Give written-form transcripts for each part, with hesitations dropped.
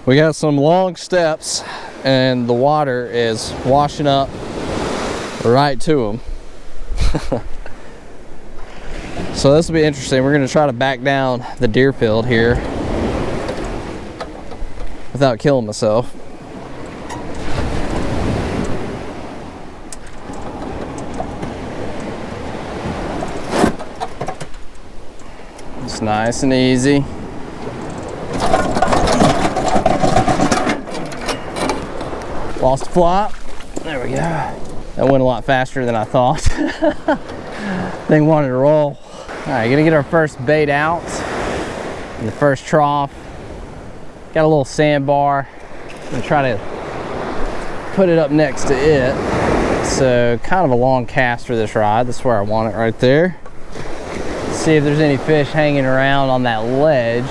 We got some long steps and the water is washing up right to them. So this will be interesting. We're going to try to back down the deer field here without killing myself. It's nice and easy. Lost a flop. There we go. That went a lot faster than I thought. Thing wanted to roll. All right, gonna get our first bait out in the first trough. Got a little sandbar. I'm gonna try to put it up next to it. So kind of a long cast for this rod. That's where I want it, right there. See if there's any fish hanging around on that ledge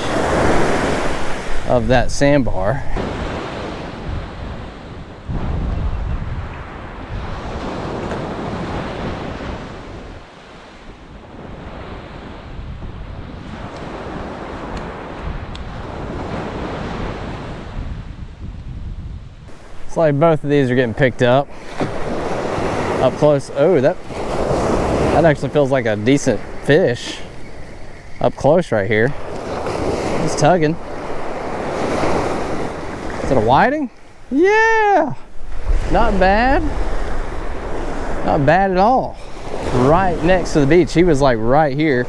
of that sandbar. It's like both of these are getting picked up close. Oh, that actually feels like a decent fish up close right here. He's tugging. Is it a whiting? Yeah, not bad. Not bad at all. Right next to the beach. He was like right here.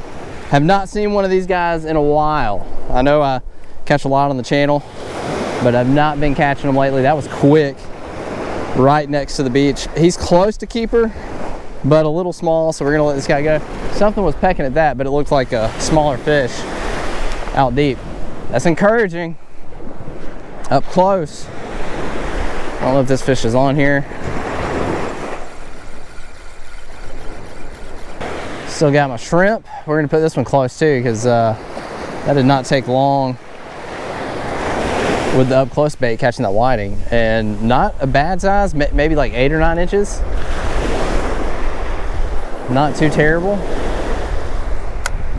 Have not seen one of these guys in a while. I know I catch a lot on the channel, but I've not been catching them lately. That was quick, right next to the beach. He's close to keeper, but a little small, so we're gonna let this guy go. Something was pecking at that, but it looked like a smaller fish out deep. That's encouraging. Up close. I don't know if this fish is on here. Still got my shrimp. We're gonna put this one close too, because that did not take long with the up close bait catching that whiting, and not a bad size, maybe like 8 or 9 inches. Not too terrible.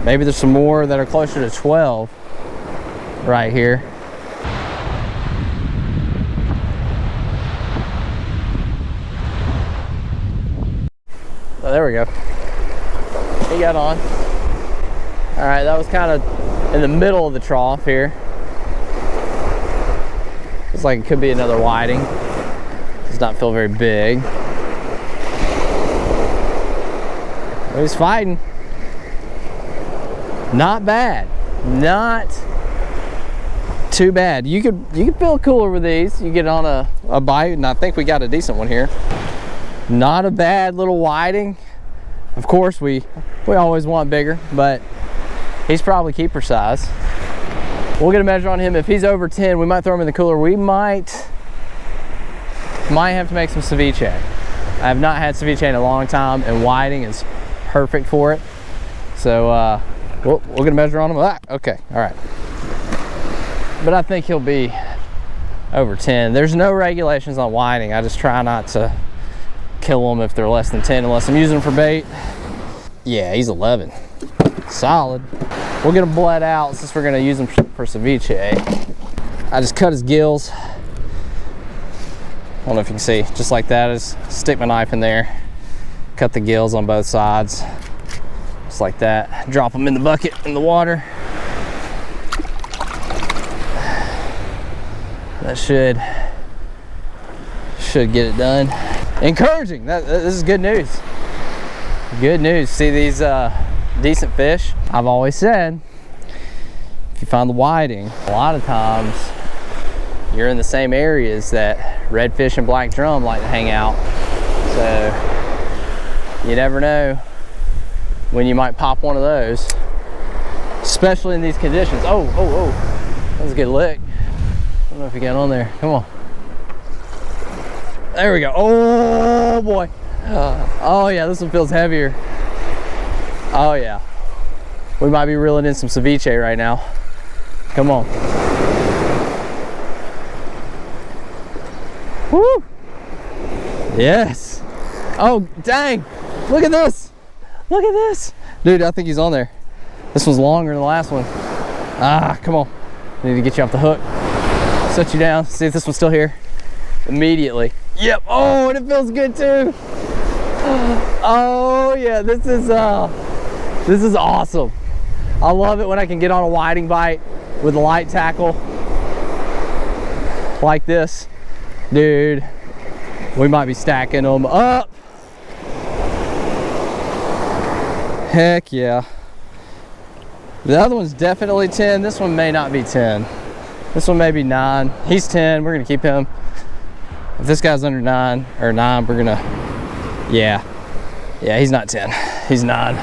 Maybe there's some more that are closer to 12 right here. Oh, there we go. He got on. All right, that was kind of in the middle of the trough here. Looks like it could be another whiting. Does not feel very big. But he's fighting. Not bad. Not too bad. You could feel cooler with these. You get on a bite, and I think we got a decent one here. Not a bad little whiting. Of course, we always want bigger, but he's probably keeper size. We'll get a measure on him. If he's over 10, we might throw him in the cooler. We might have to make some ceviche. I have not had ceviche in a long time, and whiting is perfect for it. So we'll get a measure on him. Ah, okay, all right. But I think he'll be over 10. There's no regulations on whiting. I just try not to kill them if they're less than 10 unless I'm using them for bait. Yeah, he's 11. Solid. We'll get him bled out since we're gonna use him for ceviche. I just cut his gills. I don't know if you can see, just like that. I just stick my knife in there, cut the gills on both sides, just like that. Drop them in the bucket in the water. That should get it done. Encouraging. This is good news. Good news. See these decent fish? I've always said, if you find the whiting, a lot of times you're in the same areas that redfish and black drum like to hang out. So you never know when you might pop one of those, especially in these conditions. Oh, that was a good lick. I don't know if you got on there. Come on. There we go. Oh boy. Oh yeah, this one feels heavier. Oh yeah. We might be reeling in some ceviche right now. Come on. Woo! Yes. Oh dang. Look at this. Look at this. Dude, I think he's on there. This one's longer than the last one. Ah, come on. I need to get you off the hook. Set you down, see if this one's still here. Immediately. Yep, oh, and it feels good too. Oh yeah, this is awesome. I love it when I can get on a whiting bite with a light tackle like this. Dude, we might be stacking them up. Heck yeah. The other one's definitely 10. This one may not be 10. This one may be 9. He's 10. We're gonna keep him. If this guy's under 9 or 9, we're gonna, yeah, he's not 10. He's 9.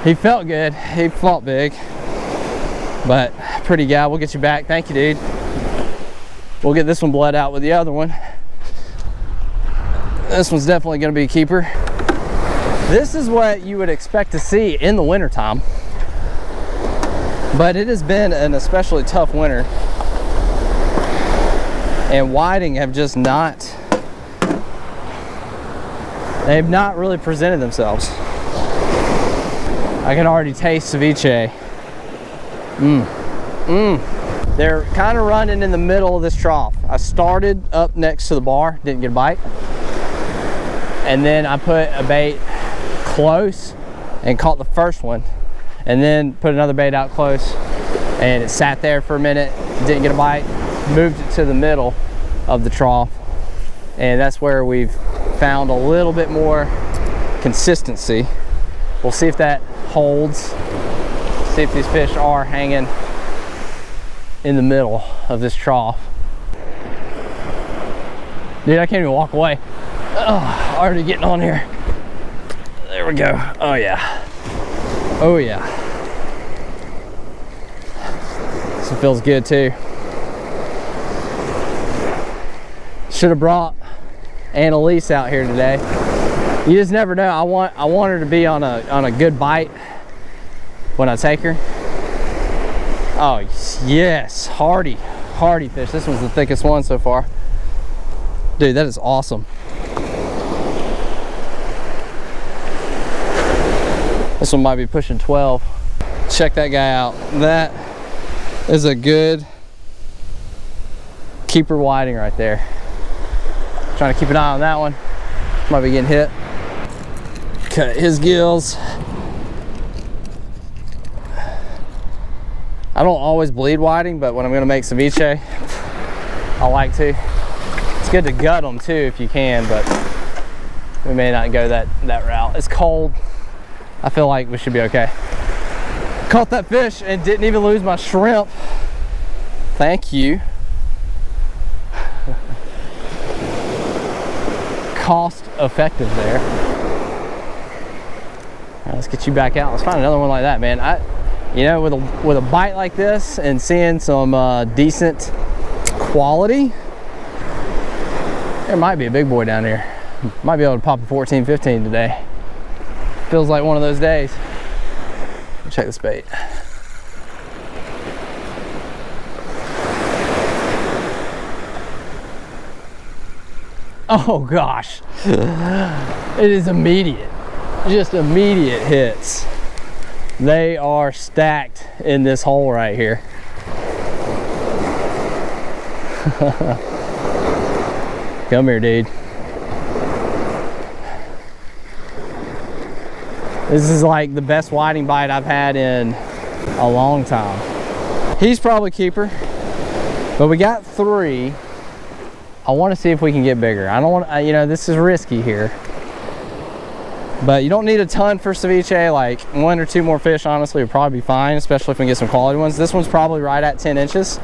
He felt good. He fought big, but pretty guy. We'll get you back. Thank you, dude. We'll get this one bled out with the other one. This one's definitely gonna be a keeper. This is what you would expect to see in the wintertime, but it has been an especially tough winter, and whiting have just not, they've not really presented themselves. I can already taste ceviche. They're kind of running in the middle of this trough. I started up next to the bar, didn't get a bite, and then I put a bait close and caught the first one, and then put another bait out close, and it sat there for a minute, didn't get a bite, moved it to the middle of the trough, and that's where we've found a little bit more consistency. We'll see if that holds, see if these fish are hanging in the middle of this trough. Dude, I can't even walk away. Oh, already getting on here. There we go. Oh yeah. Oh yeah. This one feels good too. Should have brought Annalise out here today. You just never know. I want her to be on a good bite when I take her. Oh yes, hardy fish. This one's the thickest one so far. Dude, that is awesome. This one might be pushing 12. Check that guy out. That is a good keeper whiting right there. Trying to keep an eye on that one. Might be getting hit. Cut his gills. I don't always bleed whiting, but when I'm gonna make ceviche, I like to. It's good to gut them too if you can, but we may not go that route. It's cold. I feel like we should be okay. Caught that fish and didn't even lose my shrimp. Thank you. Cost effective there. All right, let's get you back out. Let's find another one like that, man. You know, with a bite like this and seeing some decent quality, there might be a big boy down here. Might be able to pop a 14, 15 today. Feels like one of those days. Check this bait. Oh gosh, it is immediate, just immediate hits. They are stacked in this hole right here. Come here, dude. This is like the best whiting bite I've had in a long time. He's probably keeper, but we got 3. I want to see if we can get bigger. I don't want, you know, this is risky here, but you don't need a ton for ceviche. Like 1 or 2 more fish, honestly, would probably be fine, especially if we get some quality ones. This one's probably right at 10 inches,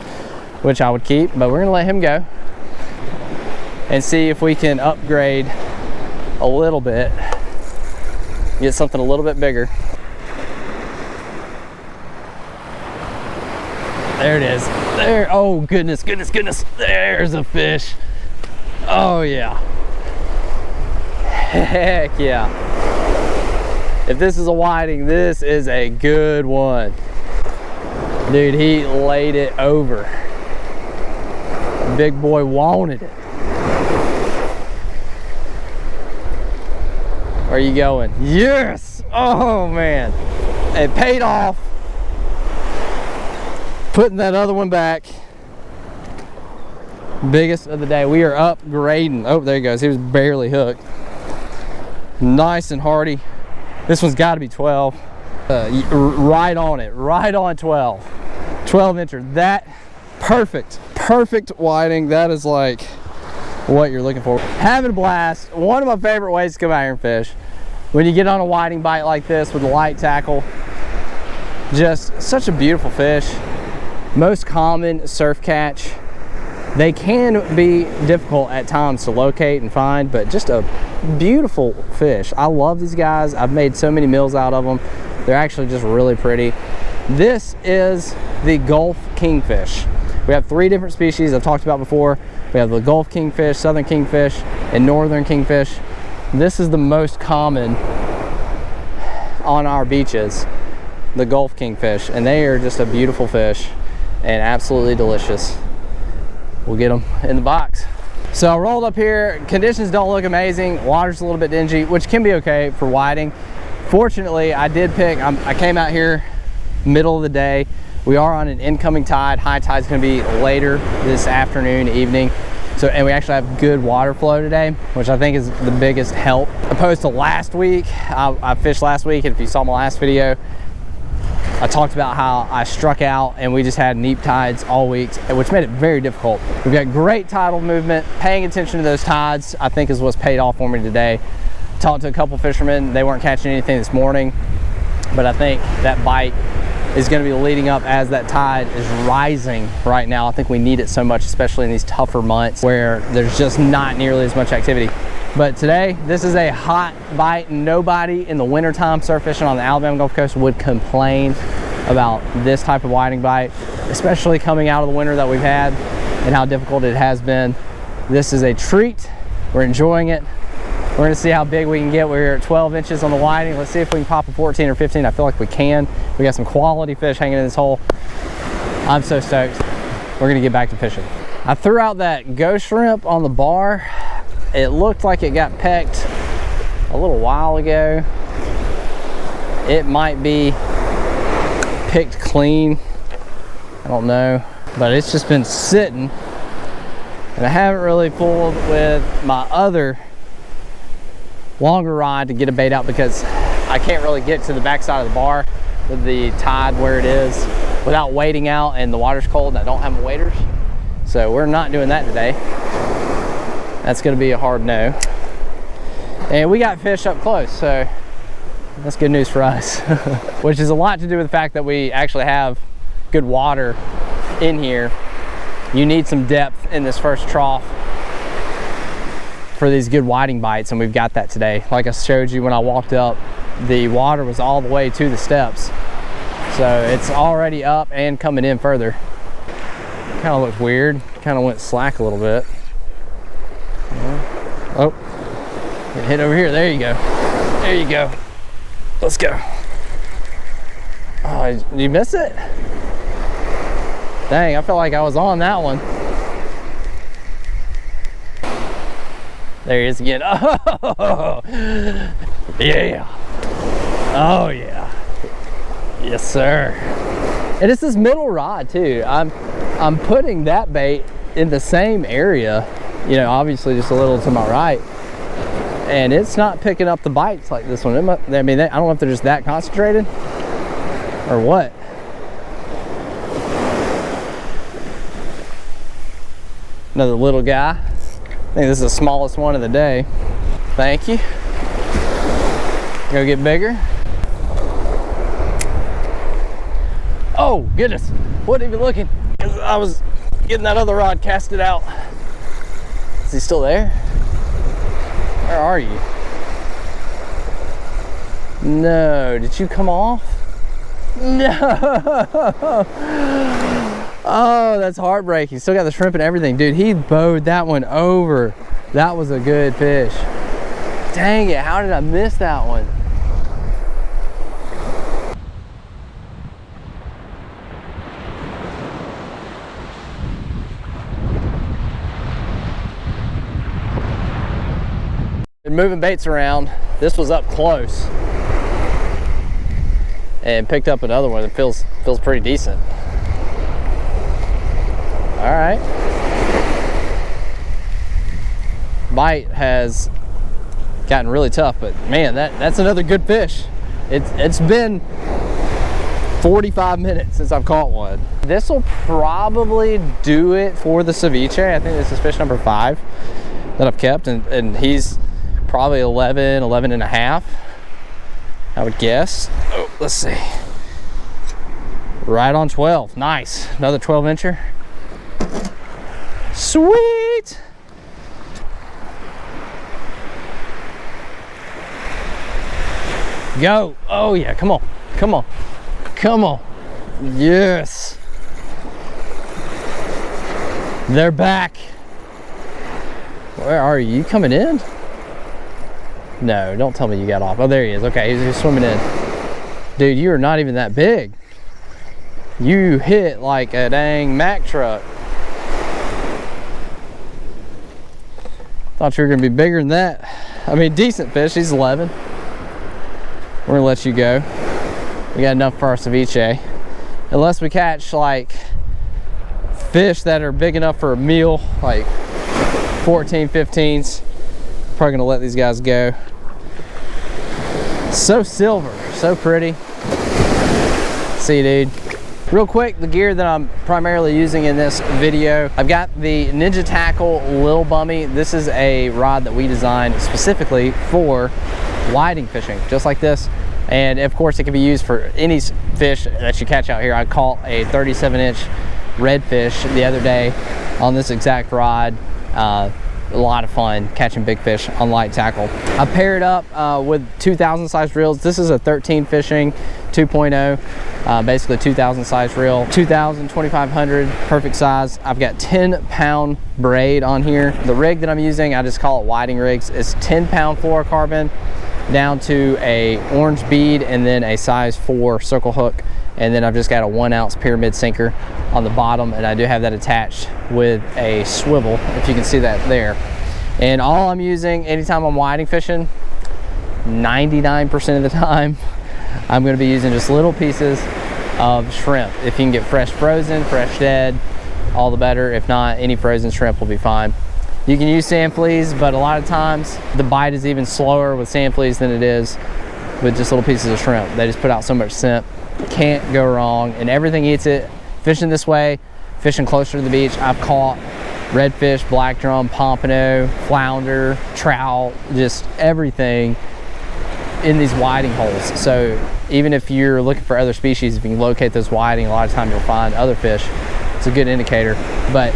which I would keep, but we're gonna let him go and see if we can upgrade a little bit, get something a little bit bigger. There it is. There. Oh goodness, goodness, goodness. There's a fish. Oh yeah. Heck yeah. If this is a whiting, this is a good one. Dude, he laid it over. Big boy wanted it. Where are you going? Yes! Oh man. It paid off. Putting that other one back. Biggest of the day. We are upgrading. Oh, there he goes. He was barely hooked. Nice and hardy. This one's got to be 12. Right on it. Right on 12. 12 incher. That perfect whiting. That is like what you're looking for. Having a blast. One of my favorite ways to come out here and fish. When you get on a whiting bite like this with a light tackle, just such a beautiful fish. Most common surf catch. They can be difficult at times to locate and find, but just a beautiful fish. I love these guys. I've made so many meals out of them. They're actually just really pretty. This is the Gulf Kingfish. We have 3 different species I've talked about before. We have the Gulf Kingfish, Southern Kingfish, and Northern Kingfish. This is the most common on our beaches, the Gulf Kingfish, and they are just a beautiful fish and absolutely delicious. We'll get them in the box. So I rolled up here. Conditions don't look amazing. Water's a little bit dingy, which can be okay for whiting. Fortunately, I did pick, I came out here middle of the day. We are on an incoming tide. High tide's gonna be later this afternoon, evening. So, and we actually have good water flow today, which I think is the biggest help. Opposed to last week, I fished last week, and if you saw my last video, I talked about how I struck out and we just had neap tides all week, which made it very difficult. We've got great tidal movement. Paying attention to those tides, I think, is what's paid off for me today. Talked to a couple fishermen. They weren't catching anything this morning, but I think that bite is going to be leading up as that tide is rising right now. I think we need it so much, especially in these tougher months where there's just not nearly as much activity. But today, this is a hot bite. Nobody in the wintertime surf fishing on the Alabama Gulf Coast would complain about this type of whiting bite, especially coming out of the winter that we've had and how difficult it has been. This is a treat. We're enjoying it. We're gonna see how big we can get. We're at 12 inches on the whiting. Let's see if we can pop a 14 or 15. I feel like we can. We got some quality fish hanging in this hole. I'm so stoked. We're gonna get back to fishing. I threw out that ghost shrimp on the bar. It looked like it got pecked a little while ago. It might be picked clean. I don't know, but it's just been sitting. And I haven't really pulled with my other longer rod to get a bait out because I can't really get to the backside of the bar with the tide where it is without wading out, and the water's cold and I don't have my waders. So we're not doing that today. That's gonna be a hard no. And we got fish up close, so that's good news for us. Which is a lot to do with the fact that we actually have good water in here. You need some depth in this first trough for these good whiting bites, and we've got that today. Like I showed you when I walked up, the water was all the way to the steps. So it's already up and coming in further. Kind of looked weird, kind of went slack a little bit. Oh, get hit over here. There you go. There you go. Let's go. Oh, did you miss it? Dang, I felt like I was on that one. There he is again. Oh, yeah. Oh, yeah. Yes, sir. And it's this middle rod too. I'm putting that bait in the same area, you know, obviously just a little to my right, and it's not picking up the bites like this one. I mean, I don't know if they're just that concentrated or what. Another little guy. I think this is the smallest one of the day. Thank you. Go get bigger. Oh goodness, wasn't even looking. I was getting that other rod casted out. Is he still there? Where are you? No, did you come off? No. Oh, that's heartbreaking. Still got the shrimp and everything. Dude, he bowed that one over. That was a good fish. Dang it, how did I miss that one? Been moving baits around. This was up close and picked up another one that feels pretty decent. All right, bite has gotten really tough, but man, that's another good fish. It's been 45 minutes since I've caught one. This will probably do it for the ceviche. I think this is fish number 5 that I've kept, and he's probably 11 and a half, I would guess. Oh, let's see. Right on 12. Nice. Another 12-incher. Sweet. Go. Oh yeah, come on. Come on. Come on. Yes. They're back. Where are you? You coming in? No, don't tell me you got off. Oh, there he is. Okay, he's swimming in. Dude, you are not even that big. You hit like a dang Mack truck. Thought you were gonna be bigger than that. I mean, decent fish. He's 11. We're gonna let you go. We got enough for our ceviche. Unless we catch like fish that are big enough for a meal, like 14, 15s. Probably gonna let these guys go. So silver, so pretty. See, dude. Real quick, the gear that I'm primarily using in this video, I've got the Ninja Tackle Lil Bummy. This is a rod that we designed specifically for whiting fishing, just like this. And of course, it can be used for any fish that you catch out here. I caught a 37-inch redfish the other day on this exact rod. A lot of fun catching big fish on light tackle. I pair it up with 2,000 size reels. This is a 13 fishing 2.0, basically 2,000 size reel. 2,000, 2,500, perfect size. I've got 10-pound braid on here. The rig that I'm using, I just call it whiting rigs. It's 10-pound fluorocarbon down to a orange bead and then a size 4 circle hook. And then I've just got a 1-ounce pyramid sinker on the bottom, and I do have that attached with a swivel, if you can see that there. And all I'm using anytime I'm whiting fishing, 99% of the time, I'm going to be using just little pieces of shrimp. If you can get fresh frozen, fresh dead, all the better. If not, any frozen shrimp will be fine. You can use sand fleas, but a lot of times the bite is even slower with sand fleas than it is with just little pieces of shrimp. They just put out so much scent. Can't go wrong, and everything eats it. Fishing this way, fishing closer to the beach, I've caught redfish, black drum, pompano, flounder, trout, just everything in these whiting holes. So even if you're looking for other species, if you can locate those whiting, a lot of times you'll find other fish. It's a good indicator. But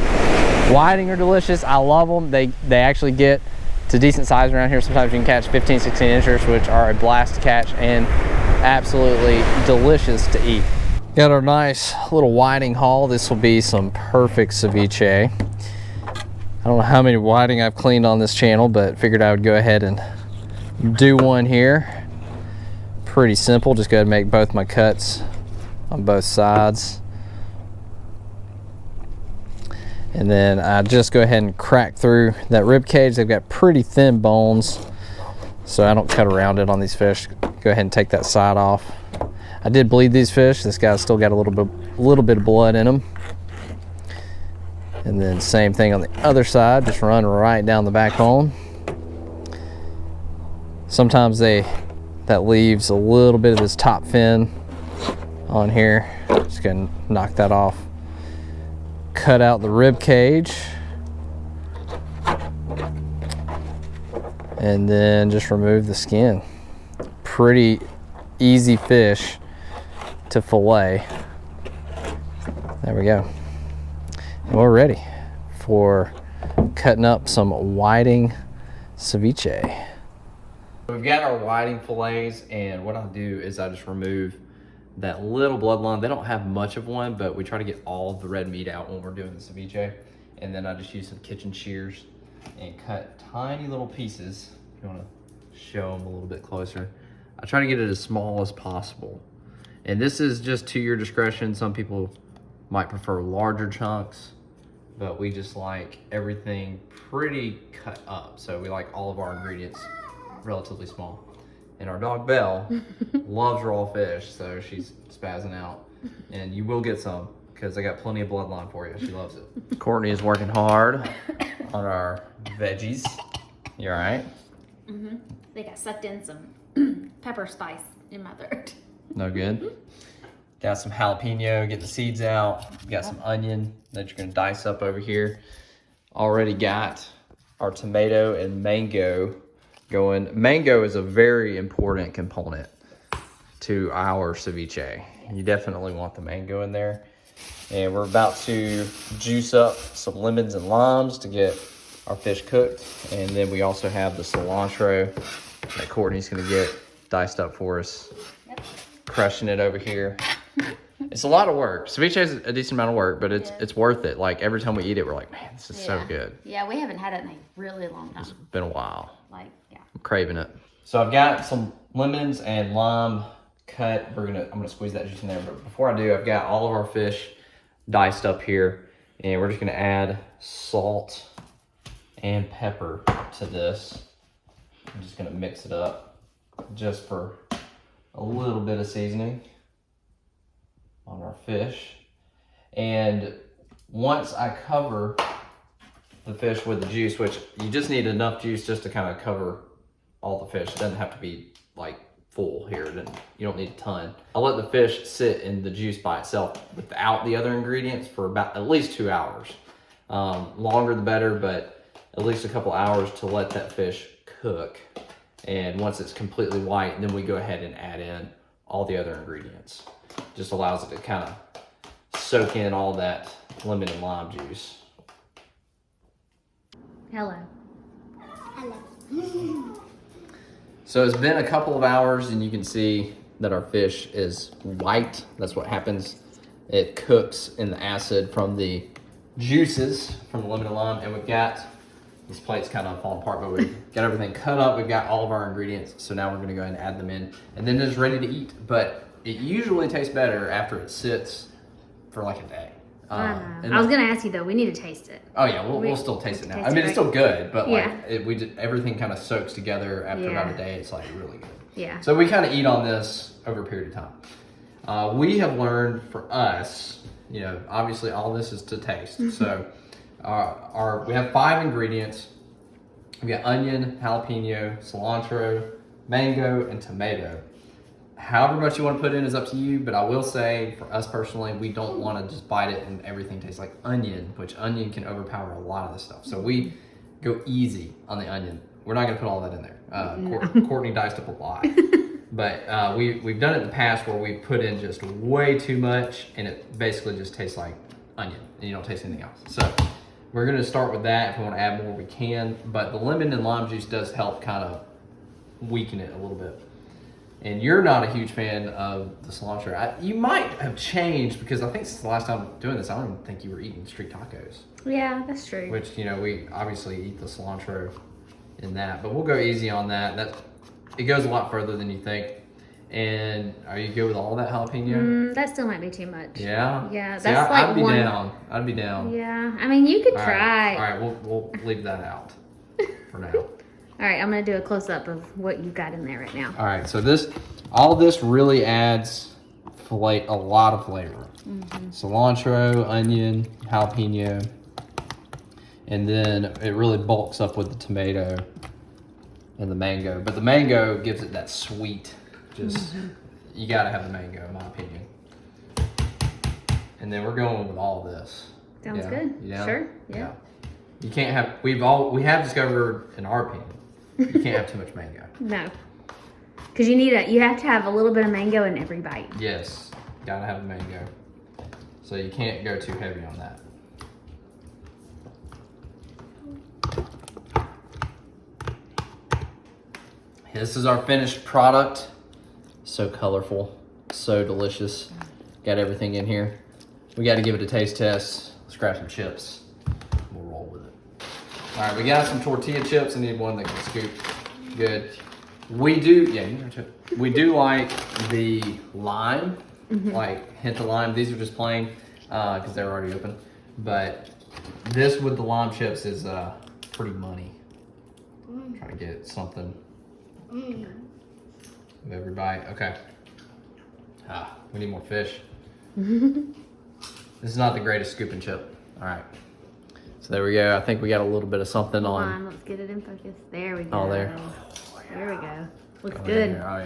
whiting are delicious. I love them. They actually get to decent size around here. Sometimes you can catch 15, 16 inchers, which are a blast to catch and absolutely delicious to eat. Got our nice little whiting haul. This will be some perfect ceviche. I don't know how many whiting I've cleaned on this channel, but figured I would go ahead and do one here. Pretty simple. Just go ahead and make both my cuts on both sides. And then I just go ahead and crack through that rib cage. They've got pretty thin bones, so I don't cut around it on these fish. Go ahead and take that side off. I did bleed these fish. This guy's still got a little bit of blood in him. And then same thing on the other side, just run right down the backbone. Sometimes that leaves a little bit of this top fin on here. Just gonna knock that off. Cut out the rib cage. And then just remove the skin. Pretty easy fish to fillet. There we go. And we're ready for cutting up some whiting ceviche. We've got our whiting fillets, and what I'll do is I just remove that little bloodline. They don't have much of one, but we try to get all the red meat out when we're doing the ceviche. And then I just use some kitchen shears and cut tiny little pieces. If you want to show them a little bit closer. I try to get it as small as possible. And this is just to your discretion. Some people might prefer larger chunks, but we just like everything pretty cut up. So we like all of our ingredients relatively small. And our dog Belle loves raw fish, so she's spazzing out. And you will get some, because I got plenty of bloodline for you. She loves it. Courtney is working hard on our veggies. You all right? Mm-hmm. I think I sucked in some pepper spice in my throat. No good? Got some jalapeno, get the seeds out. Got some onion that you're gonna dice up over here. Already got our tomato and mango going. Mango is a very important component to our ceviche. You definitely want the mango in there. And we're about to juice up some lemons and limes to get our fish cooked. And then we also have the cilantro that Courtney's gonna get diced up for us. Yep. Crushing it over here. It's a lot of work. Ceviche is a decent amount of work, but it's worth it. Like every time we eat it, we're like, man, this is so good. Yeah, we haven't had it in a really long time. It's been a while. Like, yeah. I'm craving it. So I've got some lemons and lime cut. I'm gonna squeeze that juice in there. But before I do, I've got all of our fish diced up here, and we're just gonna add salt and pepper to this. I'm just gonna mix it up just for a little bit of seasoning on our fish. And once I cover the fish with the juice, which you just need enough juice just to kind of cover all the fish. It doesn't have to be like full here. You don't need a ton. I'll let the fish sit in the juice by itself without the other ingredients for about at least 2 hours. Longer the better, but at least a couple hours to let that fish cook. And once it's completely white, then we go ahead and add in all the other ingredients. Just allows it to kind of soak in all that lemon and lime juice. Hello. Hello. So it's been a couple of hours and you can see that our fish is white. That's what happens. It cooks in the acid from the juices from the lemon and lime. And we've got, this plate's kind of falling apart, but we've got everything cut up. We've got all of our ingredients. So now we're gonna go ahead and add them in and then it's ready to eat. But it usually tastes better after it sits for like a day. I was gonna ask you though. We need to taste it. Oh yeah, we'll still taste it now. Taste I mean, it, it's still good, but like Yeah. everything kind of soaks together after about a day. It's like really good. Yeah. So we kind of eat on this over a period of time. We have learned for us, you know, obviously all this is to taste. So we have 5 ingredients. We got onion, jalapeno, cilantro, mango, and tomato. However much you want to put in is up to you, but I will say for us personally, we don't want to just bite it and everything tastes like onion, which onion can overpower a lot of the stuff. So we go easy on the onion. We're not going to put all that in there. Courtney diced up a lot. But we've done it in the past where we put in just way too much and it basically just tastes like onion and you don't taste anything else. So we're going to start with that. If we want to add more, we can. But the lemon and lime juice does help kind of weaken it a little bit. And you're not a huge fan of the cilantro. You might have changed because I think since the last time doing this, I don't even think you were eating street tacos. Yeah, that's true. Which, you know, we obviously eat the cilantro in that, but we'll go easy on that. It goes a lot further than you think. And are you good with all that jalapeno? That still might be too much. Yeah? Yeah, See, that's like I'd be one. down. I'd be down. Yeah, I mean, you could All try. right, we'll leave that out for now. All right, I'm gonna do a close up of what you got in there right now. All right, so all this really adds a lot of flavor. Cilantro, onion, jalapeno, and then it really bulks up with the tomato and the mango. But the mango gives it that sweet, you gotta have the mango in my opinion. And then we're going with all of this. Sounds good. Yeah. Sure. Yeah. You can't have, we have discovered, in our opinion, you can't have too much mango. No. Because you have to have a little bit of mango in every bite. Yes, gotta have the mango. So you can't go too heavy on that. This is our finished product. So colorful, so delicious. Got everything in here. We got to give it a taste test. Let's grab some chips. We'll roll with it. All right, we got some tortilla chips. I need one that can scoop good. We do, we do like the lime, like hint of lime. These are just plain because they're already open. But this with the lime chips is pretty money. Try to get something with every bite. Okay. We need more fish. This is not the greatest scoop and chip. All right. So there we go. I think we got a little bit of something Hold on. on, let's get it in focus. There we go. Oh, there. There we go. Looks Oh, good. yeah. Oh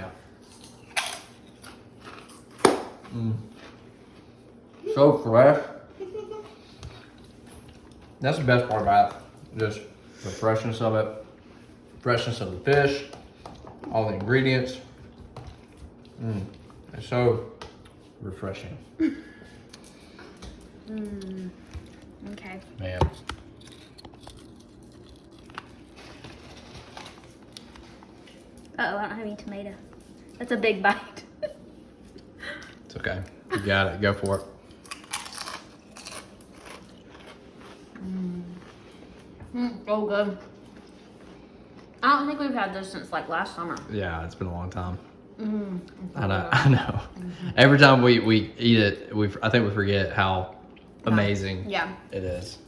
yeah. So fresh. That's the best part about it. Just the freshness of it, freshness of the fish, all the ingredients. It's so refreshing. Okay. Man. Uh-oh, I don't have any tomato. That's a big bite. It's okay. You got it. Go for it. So good. I don't think we've had this since like last summer. Yeah, it's been a long time. I know. Every time we eat it, I think we forget how amazing it is.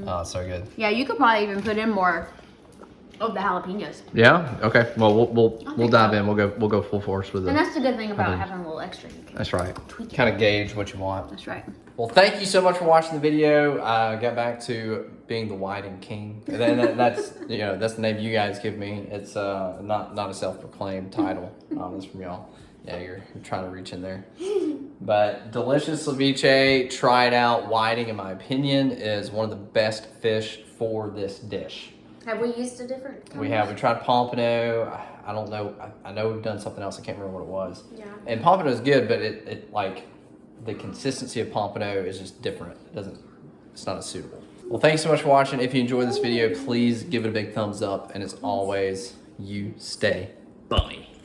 Oh, so good. Yeah, you could probably even put in more of the jalapenos. Yeah. Okay. Well, we'll dive so. in. We'll go full force with it. And that's the good thing about having a little extra. You can That's right. tweak it. Kind of gauge what you want. That's right. Well, thank you so much for watching the video. Got back to being the whiting king. And then that's that's the name you guys give me. It's not a self-proclaimed title. It's from y'all. Yeah, you're trying to reach in there. But delicious ceviche. Try it out. Whiting, in my opinion, is one of the best fish for this dish. Have we used a different? We tried pompano. I don't know. I know we've done something else. I can't remember what it was. Yeah. And pompano is good, but it like the consistency of pompano is just different. It's not as suitable. Well, thanks so much for watching. If you enjoyed this video, please give it a big thumbs up. And as always, you stay bummy.